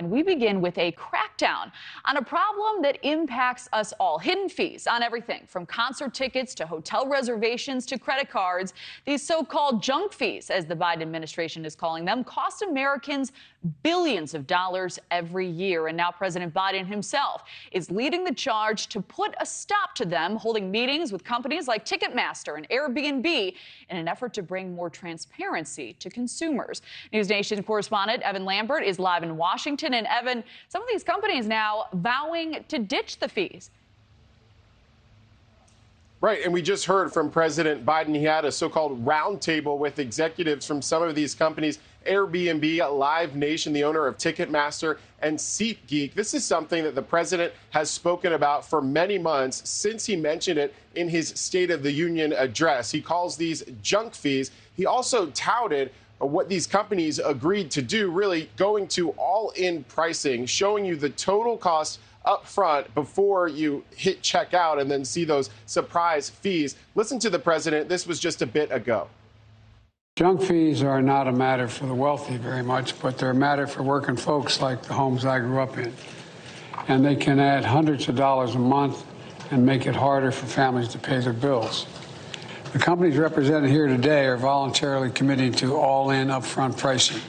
and we begin with a crackdown on a problem that impacts us all. Hidden fees on everything from concert tickets to hotel reservations to credit cards. These so-called junk fees, as the Biden administration is calling them, cost Americans billions of dollars every year. And now President Biden himself is leading the charge to put a stop to them, holding meetings with companies like Ticketmaster and Airbnb in an effort to bring more transparency to consumers. NewsNation correspondent Evan Lambert is live in Washington. And Evan, some of these companies now vowing to ditch the fees. Right, and we just heard from President Biden. He had a so-called roundtable with executives from some of these companies, Airbnb, Live Nation, the owner of Ticketmaster, and SeatGeek. This is something that the president has spoken about for many months since he mentioned it in his State of the Union address. He calls these junk fees. He also touted what these companies agreed to do, really going to all-in pricing, showing you the total cost up front before you hit checkout and then see those surprise fees. Listen to the president. This was just a bit ago. Junk fees are not a matter for the wealthy very much, but they're a matter for working folks like the homes I grew up in. And they can add hundreds of dollars a month and make it harder for families to pay their bills. The companies represented here today are voluntarily committing to all-in upfront pricing.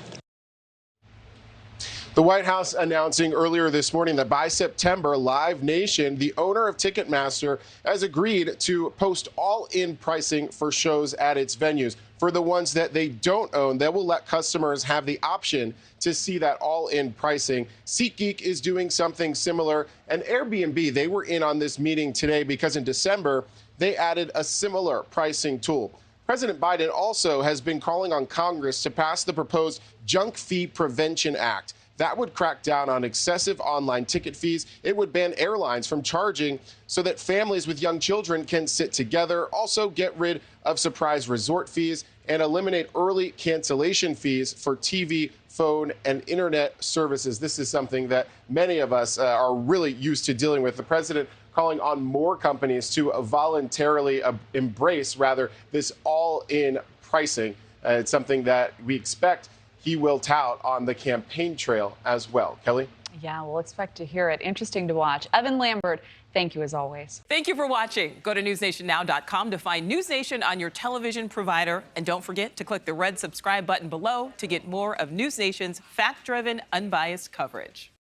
The White House announcing earlier this morning that by September, Live Nation, the owner of Ticketmaster, has agreed to post all-in pricing for shows at its venues. For the ones that they don't own, they will let customers have the option to see that all-in pricing. SeatGeek is doing something similar, and Airbnb, they were in on this meeting today because in December, they added a similar pricing tool. President Biden also has been calling on Congress to pass the proposed Junk Fee Prevention Act. That would crack down on excessive online ticket fees. It would ban airlines from charging so that families with young children can sit together, also get rid of surprise resort fees, and eliminate early cancellation fees for TV, phone, and internet services. This is something that many of us are really used to dealing with. The president calling on more companies to voluntarily embrace, rather, this all-in pricing. It's something that we expect he will tout on the campaign trail as well. Kelly? Yeah, we'll expect to hear it. Interesting to watch. Evan Lambert, thank you as always. Thank you for watching. Go to newsnationnow.com to find News Nation on your television provider. And don't forget to click the red subscribe button below to get more of News Nation's fact-driven, unbiased coverage.